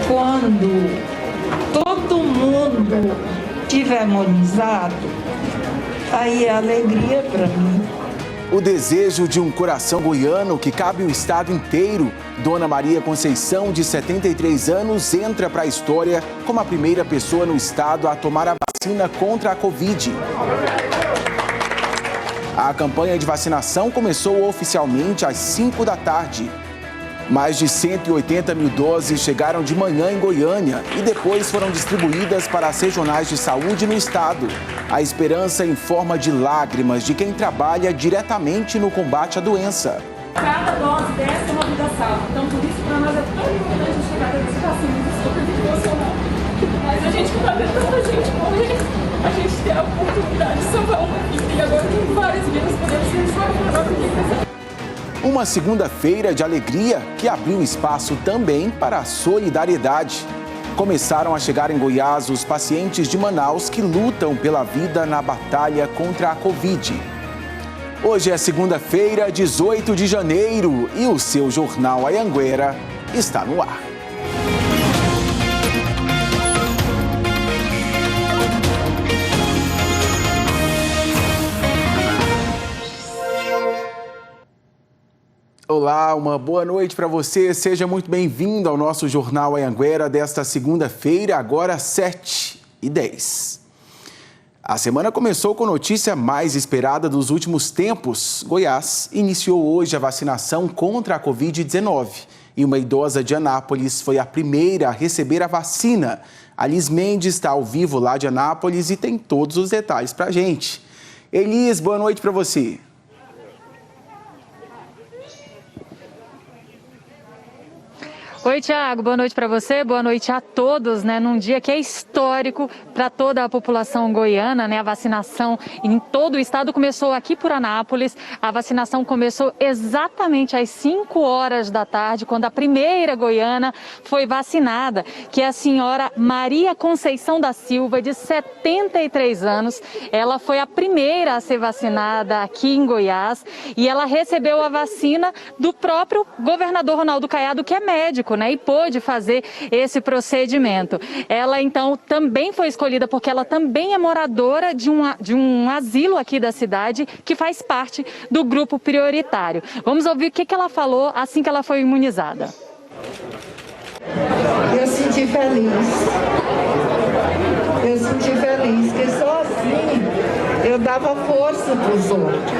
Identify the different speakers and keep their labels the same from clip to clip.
Speaker 1: quando todo mundo estiver imunizado, aí é alegria para mim.
Speaker 2: O desejo de um coração goiano que cabe o estado inteiro. Dona Maria Conceição, de 73 anos, entra para a história como a primeira pessoa no estado a tomar a vacina contra a Covid. A campanha de vacinação começou oficialmente às 5 da tarde. Mais de 180 mil doses chegaram de manhã em Goiânia e depois foram distribuídas para as regionais de saúde no estado. A esperança em forma de lágrimas de quem trabalha diretamente no combate à doença.
Speaker 3: Cada dose dessa é uma vida salva. Então, por isso, para nós é tão importante a chegada desse vacina. Desculpa me emocionar. Mas a gente vai ver tanta gente morrer. A gente tem a oportunidade de salvar uma vida. E agora tem várias vidas podendo ser salvadas.
Speaker 2: Uma segunda-feira de alegria que abriu espaço também para a solidariedade. Começaram a chegar em Goiás os pacientes de Manaus que lutam pela vida na batalha contra a Covid. Hoje é segunda-feira, 18 de janeiro, e o seu Jornal Anhanguera está no ar. Olá, uma boa noite para você. Seja muito bem-vindo ao nosso Jornal Anhanguera desta segunda-feira, agora 7h10. A semana começou com notícia mais esperada dos últimos tempos. Goiás iniciou hoje a vacinação contra a Covid-19 e uma idosa de Anápolis foi a primeira a receber a vacina. A Liz Mendes está ao vivo lá de Anápolis e tem todos os detalhes para a gente. Elis, boa noite para você.
Speaker 4: Oi, Tiago, boa noite para você, boa noite a todos, num dia que é histórico para toda a população goiana, a vacinação em todo o estado começou aqui por Anápolis, a vacinação começou exatamente às 5 horas da tarde, quando a primeira goiana foi vacinada, que é a senhora Maria Conceição da Silva, de 73 anos, ela foi a primeira a ser vacinada aqui em Goiás e ela recebeu a vacina do próprio governador Ronaldo Caiado, que é médico, e pôde fazer esse procedimento. Ela, então, também foi escolhida porque ela também é moradora de um asilo aqui da cidade que faz parte do grupo prioritário. Vamos ouvir o que ela falou assim que ela foi imunizada.
Speaker 1: Eu senti feliz, porque só assim eu dava força para os outros.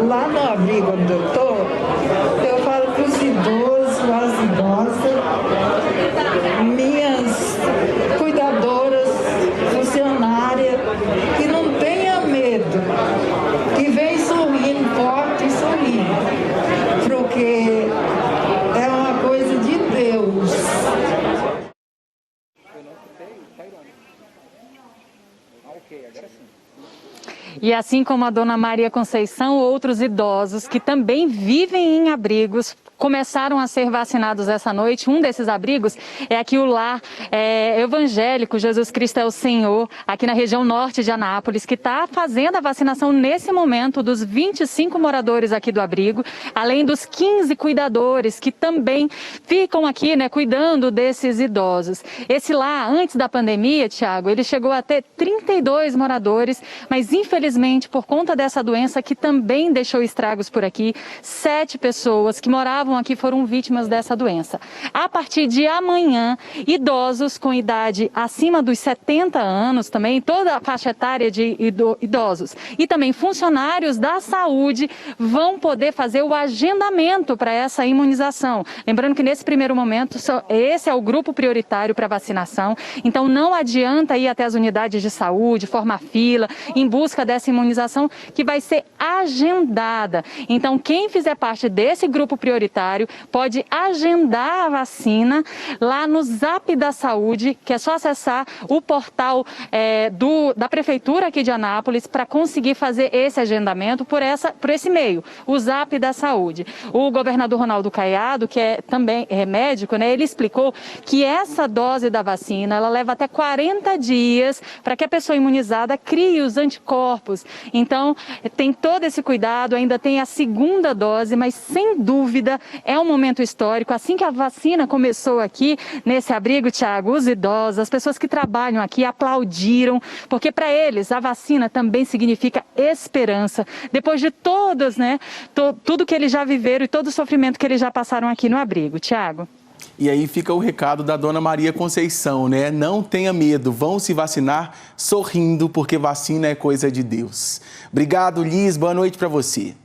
Speaker 1: Lá no abrigo onde eu estou, eu falo para os idosos, as idosas, minhas cuidadoras, funcionárias, que não tenha medo, que vem sorrindo, forte e sorrindo, porque é uma coisa de Deus.
Speaker 4: E assim como a dona Maria Conceição, outros idosos que também vivem em abrigos começaram a ser vacinados essa noite. Um desses abrigos é aqui o Lar Evangélico Jesus Cristo é o Senhor, aqui na região norte de Anápolis, que está fazendo a vacinação nesse momento dos 25 moradores aqui do abrigo, além dos 15 cuidadores que também ficam aqui, cuidando desses idosos. Esse lar, antes da pandemia, Tiago, ele chegou a ter 32 moradores, mas infelizmente, por conta dessa doença que também deixou estragos por aqui, 7 pessoas que moravam aqui foram vítimas dessa doença. A partir de amanhã, idosos com idade acima dos 70 anos, também toda a faixa etária de idosos e também funcionários da saúde vão poder fazer o agendamento para essa imunização. Lembrando que nesse primeiro momento, esse é o grupo prioritário para vacinação, então não adianta ir até as unidades de saúde, formar fila, em busca dessa imunização que vai ser agendada. Então quem fizer parte desse grupo prioritário pode agendar a vacina lá no Zap da Saúde, que é só acessar o portal da Prefeitura aqui de Anápolis para conseguir fazer esse agendamento por esse meio, o Zap da Saúde. O governador Ronaldo Caiado, que também é médico, ele explicou que essa dose da vacina ela leva até 40 dias para que a pessoa imunizada crie os anticorpos. Então, tem todo esse cuidado, ainda tem a segunda dose, mas sem dúvida é um momento histórico. Assim que a vacina começou aqui nesse abrigo, Tiago, os idosos, as pessoas que trabalham aqui aplaudiram, porque para eles a vacina também significa esperança. Depois de todas, né, tudo que eles já viveram e todo o sofrimento que eles já passaram aqui no abrigo. Tiago.
Speaker 2: E aí fica o recado da dona Maria Conceição, né? Não tenha medo, vão se vacinar sorrindo, porque vacina é coisa de Deus. Obrigado, Liz, boa noite para você.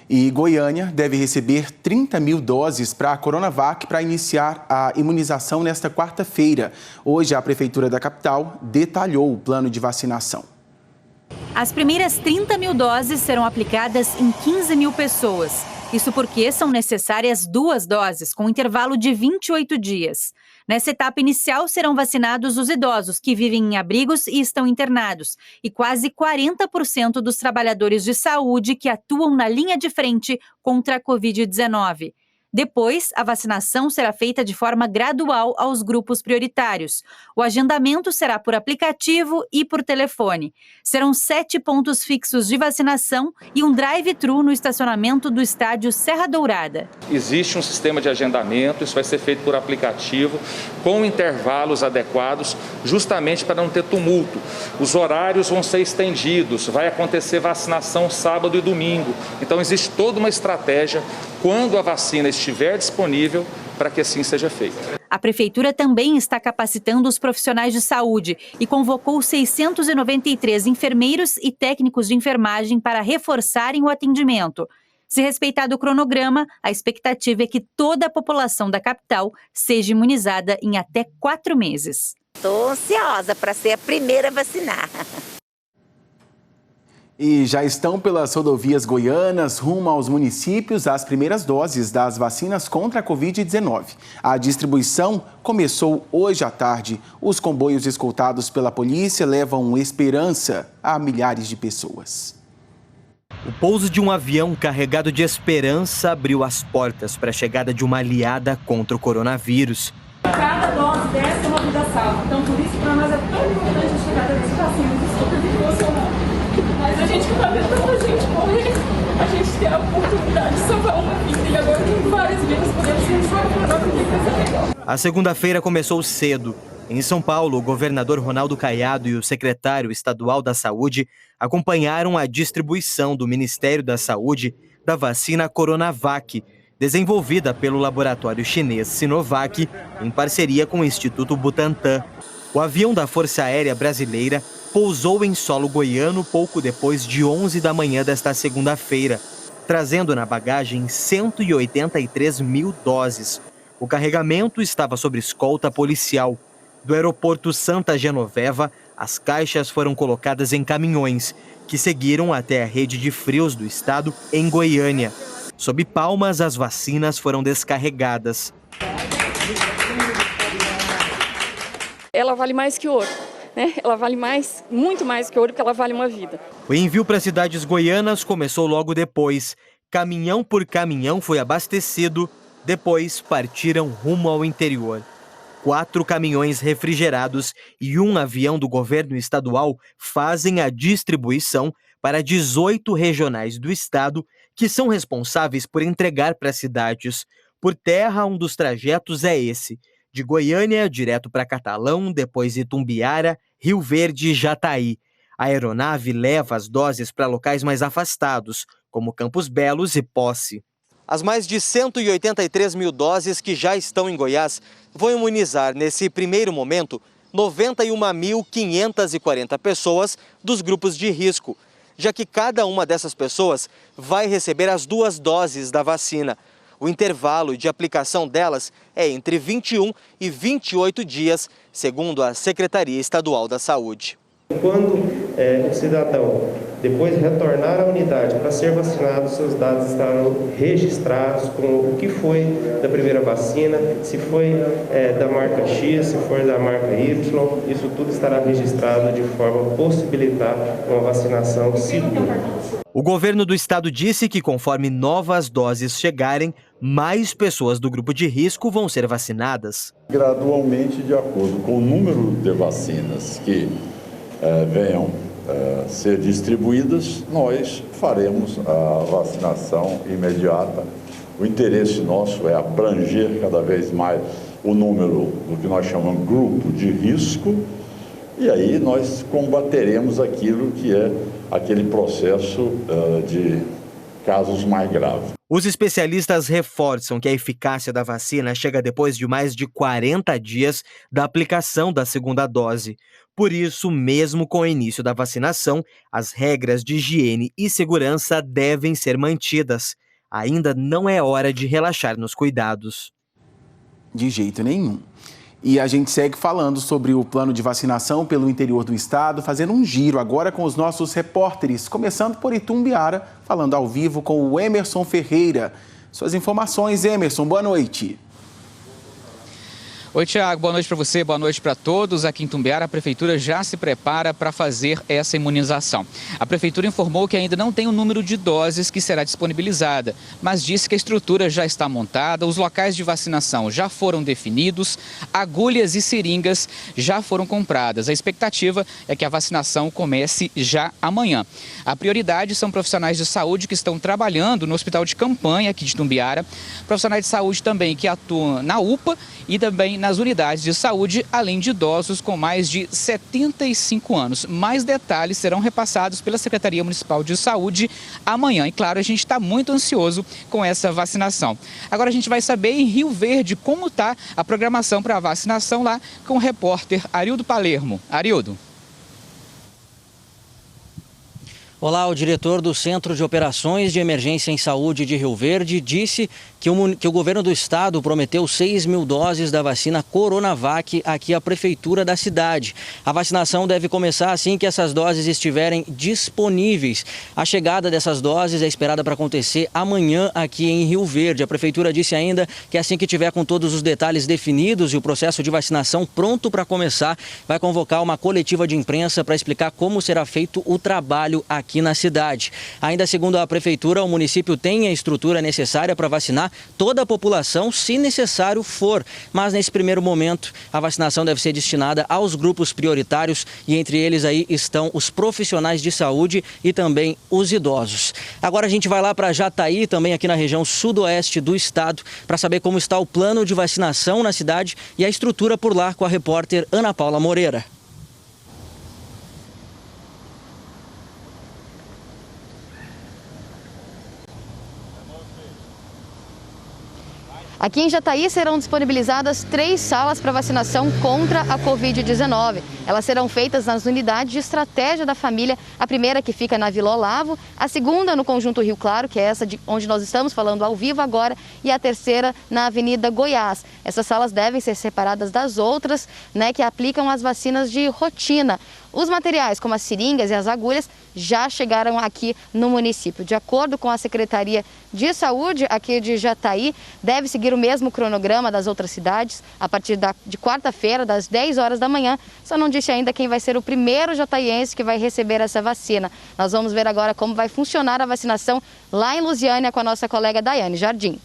Speaker 2: E Goiânia deve receber 30 mil doses para a Coronavac para iniciar a imunização nesta quarta-feira. Hoje, a Prefeitura da capital detalhou o plano de vacinação.
Speaker 5: As primeiras 30 mil doses serão aplicadas em 15 mil pessoas. Isso porque são necessárias 2 doses, com intervalo de 28 dias. Nessa etapa inicial, serão vacinados os idosos que vivem em abrigos e estão internados, e quase 40% dos trabalhadores de saúde que atuam na linha de frente contra a Covid-19. Depois, a vacinação será feita de forma gradual aos grupos prioritários. O agendamento será por aplicativo e por telefone. Serão 7 pontos fixos de vacinação e um drive-thru no estacionamento do estádio Serra Dourada.
Speaker 6: Existe um sistema de agendamento, isso vai ser feito por aplicativo, com intervalos adequados, justamente para não ter tumulto. Os horários vão ser estendidos, vai acontecer vacinação sábado e domingo. Então, existe toda uma estratégia quando a vacina estiver disponível para que assim seja feito.
Speaker 5: A Prefeitura também está capacitando os profissionais de saúde e convocou 693 enfermeiros e técnicos de enfermagem para reforçarem o atendimento. Se respeitado o cronograma, a expectativa é que toda a população da capital seja imunizada em até 4 meses.
Speaker 7: Estou ansiosa para ser a primeira a vacinar.
Speaker 2: E já estão pelas rodovias goianas, rumo aos municípios, as primeiras doses das vacinas contra a Covid-19. A distribuição começou hoje à tarde. Os comboios escoltados pela polícia levam esperança a milhares de pessoas.
Speaker 8: O pouso de um avião carregado de esperança abriu as portas para a chegada de uma aliada contra o coronavírus.
Speaker 3: Cada dose dessa é uma vida salva. Então, por isso, para nós é tão importante a chegada desse vacina. Desculpa me emocionar. Mas a gente está vendo tanta gente morrer, a gente tem a oportunidade de salvar uma vida. E agora tem várias vidas podendo ser salvadas.
Speaker 8: A segunda-feira começou cedo. Em São Paulo, o governador Ronaldo Caiado e o secretário estadual da Saúde acompanharam a distribuição do Ministério da Saúde da vacina Coronavac, desenvolvida pelo laboratório chinês Sinovac, em parceria com o Instituto Butantan. O avião da Força Aérea Brasileira pousou em solo goiano pouco depois de 11 da manhã desta segunda-feira, trazendo na bagagem 183 mil doses. O carregamento estava sob escolta policial. Do aeroporto Santa Genoveva, as caixas foram colocadas em caminhões, que seguiram até a rede de frios do estado em Goiânia. Sob palmas, as vacinas foram descarregadas.
Speaker 3: Ela vale mais que ouro, né? Ela vale mais, muito mais que ouro, porque ela vale uma vida.
Speaker 8: O envio para cidades goianas começou logo depois. Caminhão por caminhão foi abastecido, depois partiram rumo ao interior. 4 caminhões refrigerados e um avião do governo estadual fazem a distribuição para 18 regionais do estado, que são responsáveis por entregar para cidades. Por terra, um dos trajetos é esse, de Goiânia direto para Catalão, depois Itumbiara, Rio Verde e Jataí. A aeronave leva as doses para locais mais afastados, como Campos Belos e Posse. As mais de 183 mil doses que já estão em Goiás vão imunizar, nesse primeiro momento, 91.540 pessoas dos grupos de risco, já que cada uma dessas pessoas vai receber as 2 doses da vacina. O intervalo de aplicação delas é entre 21 e 28 dias, segundo a Secretaria Estadual da Saúde.
Speaker 9: Quando o cidadão depois retornar à unidade para ser vacinado, seus dados estarão registrados com o que foi da primeira vacina, se foi da marca X, se for da marca Y, isso tudo estará registrado de forma a possibilitar uma vacinação segura.
Speaker 8: O governo do estado disse que conforme novas doses chegarem, mais pessoas do grupo de risco vão ser vacinadas.
Speaker 10: Gradualmente, de acordo com o número de vacinas que venham ser distribuídas, nós faremos a vacinação imediata O interesse nosso é abranger cada vez mais o número do que nós chamamos de grupo de risco, e aí nós combateremos aquilo que é aquele processo de casos mais graves.
Speaker 8: Os especialistas reforçam que a eficácia da vacina chega depois de mais de 40 dias da aplicação da segunda dose. Por isso, mesmo com o início da vacinação, as regras de higiene e segurança devem ser mantidas. Ainda não é hora de relaxar nos cuidados.
Speaker 2: De jeito nenhum. E a gente segue falando sobre o plano de vacinação pelo interior do estado, fazendo um giro agora com os nossos repórteres, começando por Itumbiara, falando ao vivo com o Emerson Ferreira. Suas informações, Emerson, boa noite.
Speaker 11: Oi, Tiago, boa noite para você, boa noite para todos. Aqui em Itumbiara, a Prefeitura já se prepara para fazer essa imunização. A Prefeitura informou que ainda não tem o número de doses que será disponibilizada, mas disse que a estrutura já está montada, os locais de vacinação já foram definidos, agulhas e seringas já foram compradas. A expectativa é que a vacinação comece já amanhã. A prioridade são profissionais de saúde que estão trabalhando no hospital de campanha aqui de Itumbiara, profissionais de saúde também que atuam na UPA e também nas unidades de saúde, além de idosos com mais de 75 anos. Mais detalhes serão repassados pela Secretaria Municipal de Saúde amanhã. E claro, a gente está muito ansioso com essa vacinação. Agora a gente vai saber em Rio Verde como está a programação para a vacinação lá com o repórter Arildo Palermo. Arildo.
Speaker 12: Olá, o diretor do Centro de Operações de Emergência em Saúde de Rio Verde disse que o governo do estado prometeu 6.000 doses da vacina Coronavac aqui à prefeitura da cidade. A vacinação deve começar assim que essas doses estiverem disponíveis. A chegada dessas doses é esperada para acontecer amanhã aqui em Rio Verde. A prefeitura disse ainda que assim que tiver com todos os detalhes definidos e o processo de vacinação pronto para começar, vai convocar uma coletiva de imprensa para explicar como será feito o trabalho aqui na cidade. Ainda segundo a prefeitura, o município tem a estrutura necessária para vacinar toda a população, se necessário for. Mas nesse primeiro momento, a vacinação deve ser destinada aos grupos prioritários e entre eles aí estão os profissionais de saúde e também os idosos. Agora a gente vai lá para Jataí, também aqui na região sudoeste do estado, para saber como está o plano de vacinação na cidade e a estrutura por lá com a repórter Ana Paula Moreira.
Speaker 13: Aqui em Jataí serão disponibilizadas 3 salas para vacinação contra a Covid-19. Elas serão feitas nas unidades de estratégia da família, a primeira que fica na Vila Olavo, a segunda no Conjunto Rio Claro, que é essa de onde nós estamos falando ao vivo agora, e a terceira na Avenida Goiás. Essas salas devem ser separadas das outras, que aplicam as vacinas de rotina. Os materiais, como as seringas e as agulhas, já chegaram aqui no município. De acordo com a Secretaria de Saúde aqui de Jataí, deve seguir o mesmo cronograma das outras cidades, a partir de quarta-feira, das 10 horas da manhã. Só não disse ainda quem vai ser o primeiro jataiense que vai receber essa vacina. Nós vamos ver agora como vai funcionar a vacinação lá em Lusiânia com a nossa colega Daiane Jardim.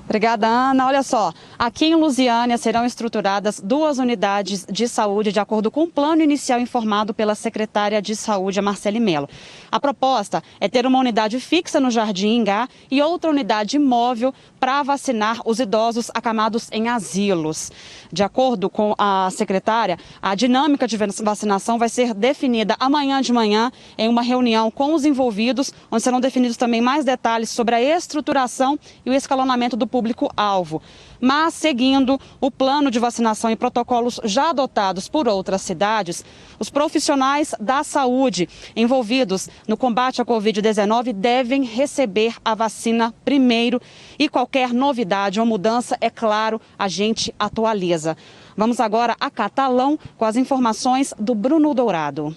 Speaker 14: Obrigada, Ana. Olha só, aqui em Lusiânia serão estruturadas 2 unidades de saúde de acordo com o plano inicial informado pela secretária de Saúde, a Marcele Mello. A proposta é ter uma unidade fixa no Jardim Ingá e outra unidade móvel para vacinar os idosos acamados em asilos. De acordo com a secretária, a dinâmica de vacinação vai ser definida amanhã de manhã em uma reunião com os envolvidos, onde serão definidos também mais detalhes sobre a estruturação e o escalonamento do público-alvo. Mas, seguindo o plano de vacinação e protocolos já adotados por outras cidades, os profissionais da saúde envolvidos no combate à Covid-19 devem receber a vacina primeiro e qualquer novidade ou mudança, é claro, a gente atualiza. Vamos agora a Catalão com as informações do Bruno Dourado.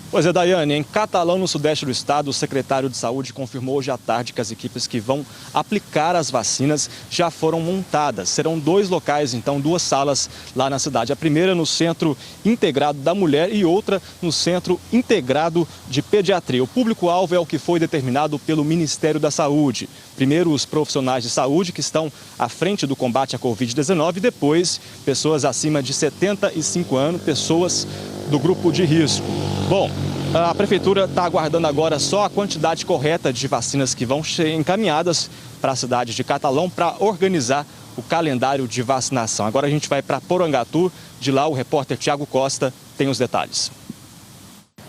Speaker 15: Pois é, Daiane, em Catalão, no sudeste do estado, o secretário de Saúde confirmou hoje à tarde que as equipes que vão aplicar as vacinas já foram montadas. Serão 2 locais, então, 2 salas lá na cidade. A primeira no Centro Integrado da Mulher e outra no Centro Integrado de Pediatria. O público-alvo é o que foi determinado pelo Ministério da Saúde. Primeiro, os profissionais de saúde que estão à frente do combate à Covid-19 e depois, pessoas acima de 75 anos, pessoas do grupo de risco. Bom, a Prefeitura está aguardando agora só a quantidade correta de vacinas que vão ser encaminhadas para a cidade de Catalão para organizar o calendário de vacinação. Agora a gente vai para Porangatu, de lá o repórter Tiago Costa tem os detalhes.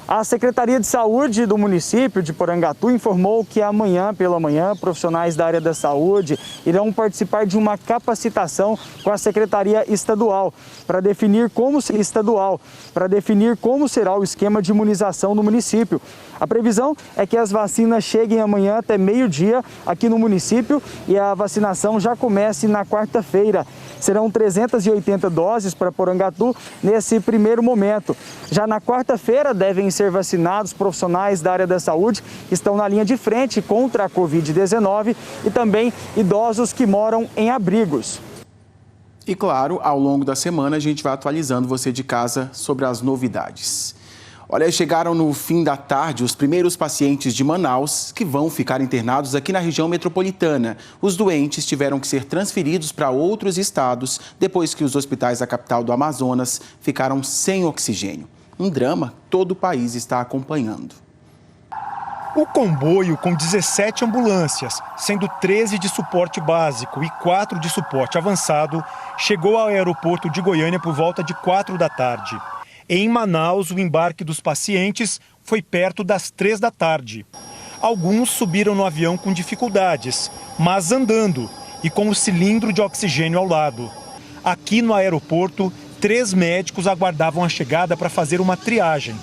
Speaker 16: A Secretaria de Saúde do município de Porangatu informou que amanhã pela manhã, profissionais da área da saúde irão participar de uma capacitação com a Secretaria Estadual para definir como será o esquema de imunização no município. A previsão é que as vacinas cheguem amanhã até meio-dia aqui no município e a vacinação já comece na quarta-feira. Serão 380 doses para Porangatu nesse primeiro momento. Já na quarta-feira devem ser vacinados profissionais da área da saúde que estão na linha de frente contra a Covid-19 e também idosos que moram em abrigos.
Speaker 2: E claro, ao longo da semana a gente vai atualizando você de casa sobre as novidades. Olha, chegaram no fim da tarde os primeiros pacientes de Manaus que vão ficar internados aqui na região metropolitana. Os doentes tiveram que ser transferidos para outros estados depois que os hospitais da capital do Amazonas ficaram sem oxigênio. Um drama que todo o país está acompanhando.
Speaker 17: O comboio com 17 ambulâncias, sendo 13 de suporte básico e 4 de suporte avançado, chegou ao aeroporto de Goiânia por volta de 4 da tarde. Em Manaus, o embarque dos pacientes foi perto das 3 da tarde. Alguns subiram no avião com dificuldades, mas andando e com o cilindro de oxigênio ao lado. Aqui no aeroporto, 3 médicos aguardavam a chegada para fazer uma triagem.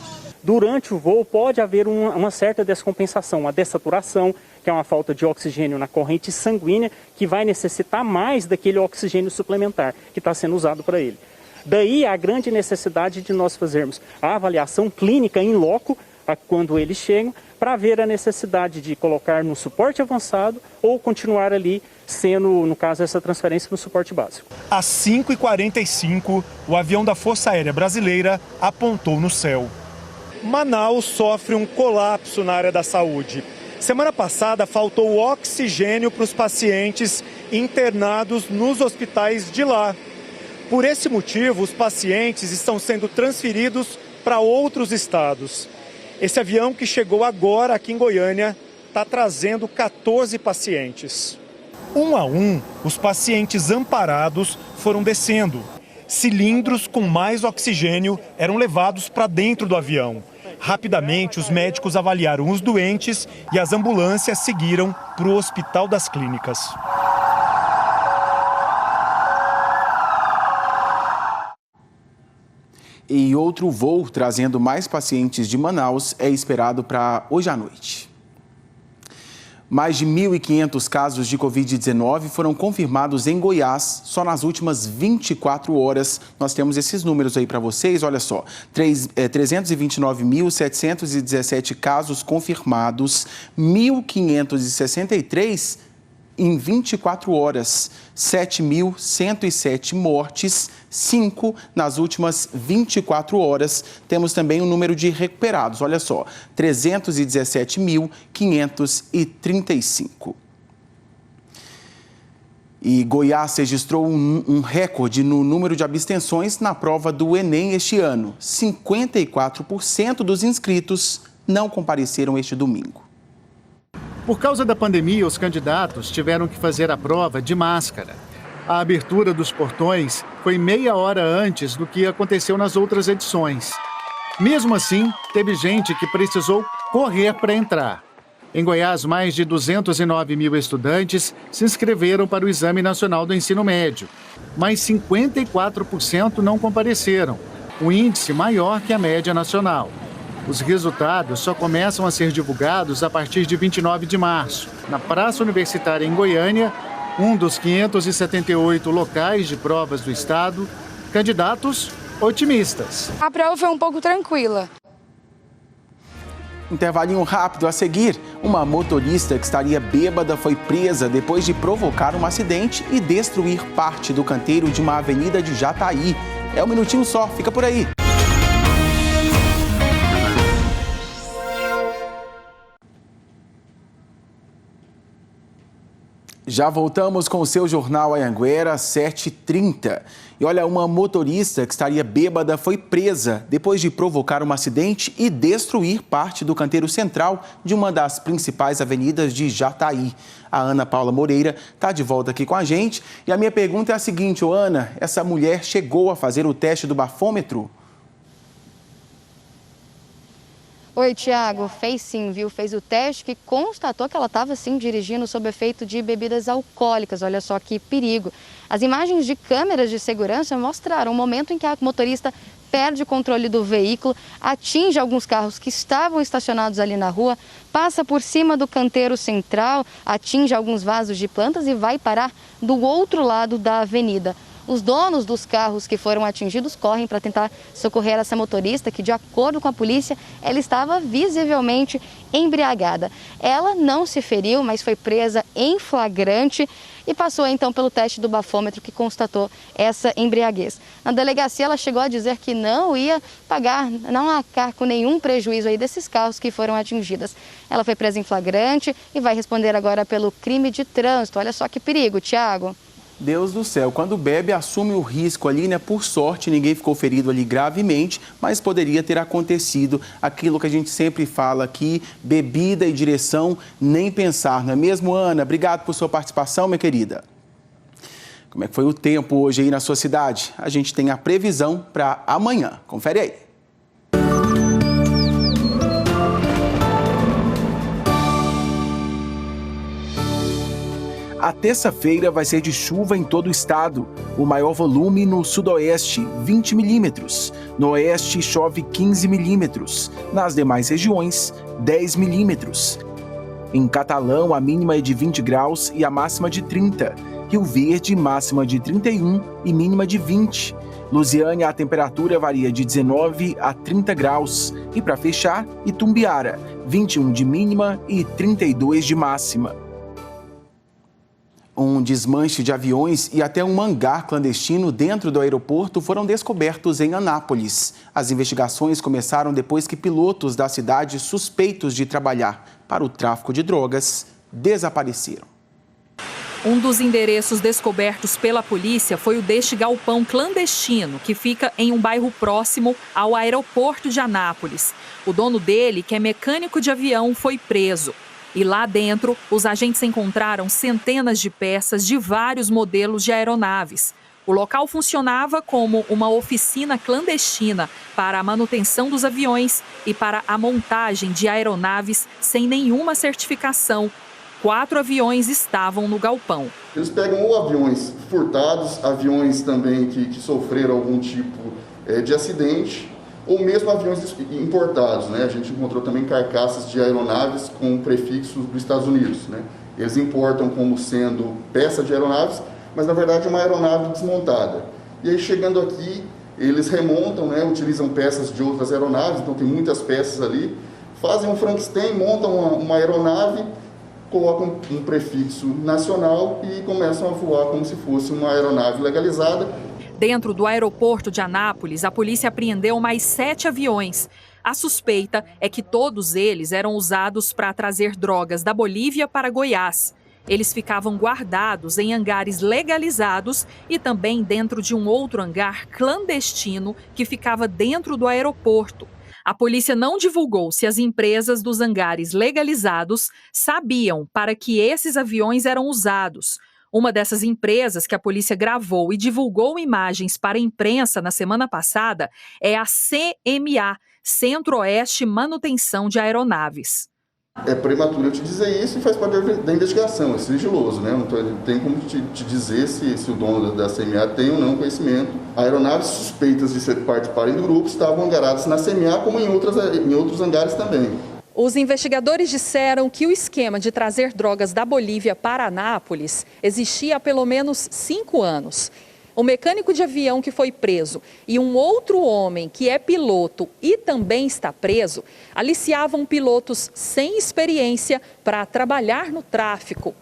Speaker 18: Durante o voo pode haver uma certa descompensação, uma dessaturação, que é uma falta de oxigênio na corrente sanguínea, que vai necessitar mais daquele oxigênio suplementar que está sendo usado para ele. Daí a grande necessidade de nós fazermos a avaliação clínica em loco, quando eles chegam, para ver a necessidade de colocar no suporte avançado ou continuar ali sendo, no caso, essa transferência no suporte básico.
Speaker 17: Às 5h45, o avião da Força Aérea Brasileira apontou no céu. Manaus sofre um colapso na área da saúde. Semana passada faltou oxigênio para os pacientes internados nos hospitais de lá. Por esse motivo, os pacientes estão sendo transferidos para outros estados. Esse avião que chegou agora aqui em Goiânia está trazendo 14 pacientes. Um a um, os pacientes amparados foram descendo. Cilindros com mais oxigênio eram levados para dentro do avião. Rapidamente, os médicos avaliaram os doentes e as ambulâncias seguiram para o Hospital das Clínicas.
Speaker 2: E outro voo trazendo mais pacientes de Manaus é esperado para hoje à noite. Mais de 1.500 casos de Covid-19 foram confirmados em Goiás só nas últimas 24 horas. Nós temos esses números aí para vocês, olha só. 329.717 casos confirmados, 1.563 em 24 horas, 7.107 mortes, 5 nas últimas 24 horas. Temos também o número de recuperados, olha só, 317.535. E Goiás registrou um recorde no número de abstenções na prova do Enem este ano. 54% dos inscritos não compareceram este domingo.
Speaker 19: Por causa da pandemia, os candidatos tiveram que fazer a prova de máscara. A abertura dos portões foi meia hora antes do que aconteceu nas outras edições. Mesmo assim, teve gente que precisou correr para entrar. Em Goiás, mais de 209 mil estudantes se inscreveram para o Exame Nacional do Ensino Médio, mas 54% não compareceram, um índice maior que a média nacional. Os resultados só começam a ser divulgados a partir de 29 de março. Na Praça Universitária em Goiânia, um dos 578 locais de provas do estado, candidatos otimistas.
Speaker 20: A prova foi um pouco tranquila.
Speaker 2: Intervalinho rápido a seguir. Uma motorista que estaria bêbada foi presa depois de provocar um acidente e destruir parte do canteiro de uma avenida de Jataí. É um minutinho só, fica por aí. Já voltamos com o seu Jornal Anhanguera, 7h30. E olha, uma motorista que estaria bêbada foi presa depois de provocar um acidente e destruir parte do canteiro central de uma das principais avenidas de Jataí. A Ana Paula Moreira está de volta aqui com a gente. E a minha pergunta é a seguinte, Ana, essa mulher chegou a fazer o teste do bafômetro?
Speaker 13: Oi, Tiago, fez sim, viu? Fez o teste que constatou que ela estava sim dirigindo sob efeito de bebidas alcoólicas. Olha só que perigo. As imagens de câmeras de segurança mostraram o momento em que a motorista perde o controle do veículo, atinge alguns carros que estavam estacionados ali na rua, passa por cima do canteiro central, atinge alguns vasos de plantas e vai parar do outro lado da avenida. Os donos dos carros que foram atingidos correm para tentar socorrer essa motorista que, de acordo com a polícia, ela estava visivelmente embriagada. Ela não se feriu, mas foi presa em flagrante e passou então pelo teste do bafômetro que constatou essa embriaguez. Na delegacia ela chegou a dizer que não ia pagar, não arcar com nenhum prejuízo aí desses carros que foram atingidos. Ela foi presa em flagrante e vai responder agora pelo crime de trânsito. Olha só que perigo, Tiago.
Speaker 2: Deus do céu, quando bebe assume o risco ali, né? Por sorte ninguém ficou ferido ali gravemente, mas poderia ter acontecido aquilo que a gente sempre fala aqui, bebida e direção, nem pensar, não é mesmo, Ana? Obrigado por sua participação, minha querida. Como é que foi o tempo hoje aí na sua cidade? A gente tem a previsão para amanhã, confere aí. A terça-feira vai ser de chuva em todo o estado. O maior volume no sudoeste, 20 milímetros. No oeste, chove 15 milímetros. Nas demais regiões, 10 milímetros. Em Catalão, a mínima é de 20 graus e a máxima de 30. Rio Verde, máxima de 31 e mínima de 20. Lusiânia, a temperatura varia de 19 a 30 graus. E para fechar, Itumbiara, 21 de mínima e 32 de máxima. Um desmanche de aviões e até um hangar clandestino dentro do aeroporto foram descobertos em Anápolis. As investigações começaram depois que pilotos da cidade suspeitos de trabalhar para o tráfico de drogas desapareceram.
Speaker 20: Um dos endereços descobertos pela polícia foi o deste galpão clandestino, que fica em um bairro próximo ao aeroporto de Anápolis. O dono dele, que é mecânico de avião, foi preso. E lá dentro, os agentes encontraram centenas de peças de vários modelos de aeronaves. O local funcionava como uma oficina clandestina para a manutenção dos aviões e para a montagem de aeronaves sem nenhuma certificação. 4 aviões estavam no galpão.
Speaker 21: Eles pegam ou aviões furtados, aviões também que sofreram algum tipo de acidente, ou mesmo aviões importados, né? A gente encontrou também carcaças de aeronaves com prefixos dos Estados Unidos, né? Eles importam como sendo peça de aeronaves, mas na verdade é uma aeronave desmontada. E aí chegando aqui, eles remontam, né? Utilizam peças de outras aeronaves, então tem muitas peças ali, fazem um Frankenstein, montam uma aeronave, colocam um prefixo nacional e começam a voar como se fosse uma aeronave legalizada.
Speaker 20: Dentro do aeroporto de Anápolis, a polícia apreendeu mais 7 aviões. A suspeita é que todos eles eram usados para trazer drogas da Bolívia para Goiás. Eles ficavam guardados em hangares legalizados e também dentro de um outro hangar clandestino que ficava dentro do aeroporto. A polícia não divulgou se as empresas dos hangares legalizados sabiam para que esses aviões eram usados. Uma dessas empresas que a polícia gravou e divulgou imagens para a imprensa na semana passada é a CMA, Centro-Oeste Manutenção de Aeronaves.
Speaker 21: É prematuro eu te dizer isso e faz parte da investigação, é sigiloso, né? Não tem como te dizer se o dono da CMA tem ou não conhecimento. Aeronaves suspeitas de participarem do grupo estavam hangaradas na CMA como em outros hangares também.
Speaker 20: Os investigadores disseram que o esquema de trazer drogas da Bolívia para Anápolis existia há pelo menos 5 anos. o mecânico de avião que foi preso e um outro homem que é piloto e também está preso, aliciavam pilotos sem experiência para trabalhar no tráfico.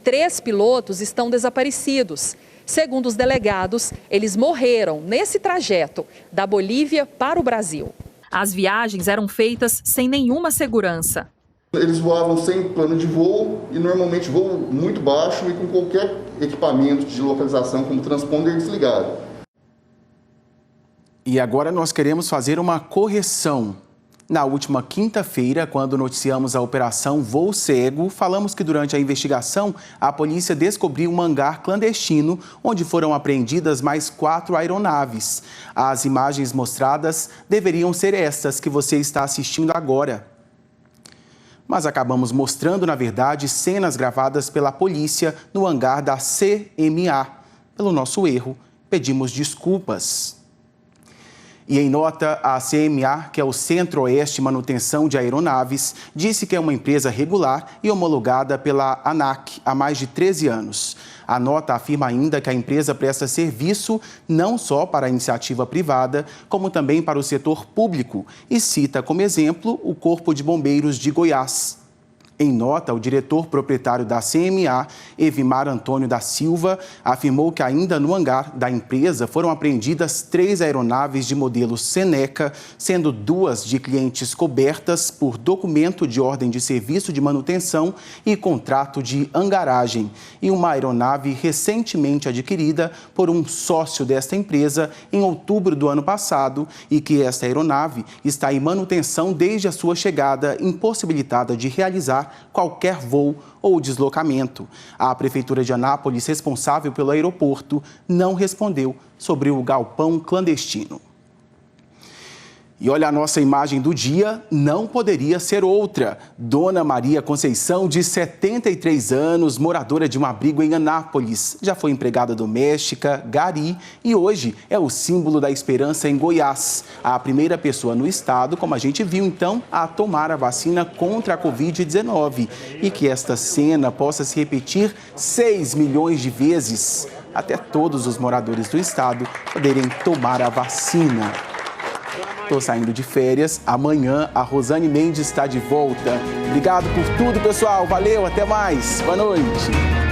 Speaker 20: 3 pilotos estão desaparecidos. Segundo os delegados, eles morreram nesse trajeto da Bolívia para o Brasil. As viagens eram feitas sem nenhuma segurança.
Speaker 21: Eles voavam sem plano de voo e normalmente voo muito baixo e com qualquer equipamento de localização como transponder desligado.
Speaker 2: E agora nós queremos fazer uma correção. Na última quinta-feira, quando noticiamos a Operação Voo Cego, falamos que durante a investigação, a polícia descobriu um hangar clandestino, onde foram apreendidas mais 4 aeronaves. As imagens mostradas deveriam ser estas que você está assistindo agora. Mas acabamos mostrando, na verdade, cenas gravadas pela polícia no hangar da CMA. Pelo nosso erro, pedimos desculpas. E em nota, a CMA, que é o Centro-Oeste Manutenção de Aeronaves, disse que é uma empresa regular e homologada pela ANAC há mais de 13 anos. A nota afirma ainda que a empresa presta serviço não só para a iniciativa privada, como também para o setor público e cita como exemplo o Corpo de Bombeiros de Goiás. Em nota, o diretor proprietário da CMA, Evimar Antônio da Silva, afirmou que ainda no hangar da empresa foram apreendidas 3 aeronaves de modelo Seneca, sendo 2 de clientes cobertas por documento de ordem de serviço de manutenção e contrato de hangaragem, e uma aeronave recentemente adquirida por um sócio desta empresa em outubro do ano passado e que esta aeronave está em manutenção desde a sua chegada, impossibilitada de realizar qualquer voo ou deslocamento. A Prefeitura de Anápolis, responsável pelo aeroporto, não respondeu sobre o galpão clandestino. E olha, a nossa imagem do dia não poderia ser outra. Dona Maria Conceição, de 73 anos, moradora de um abrigo em Anápolis. Já foi empregada doméstica, gari e hoje é o símbolo da esperança em Goiás. A primeira pessoa no estado, como a gente viu então, a tomar a vacina contra a Covid-19. E que esta cena possa se repetir 6 milhões de vezes, até todos os moradores do estado poderem tomar a vacina. Estou saindo de férias. Amanhã a Rosane Mendes está de volta. Obrigado por tudo, pessoal. Valeu, até mais. Boa noite.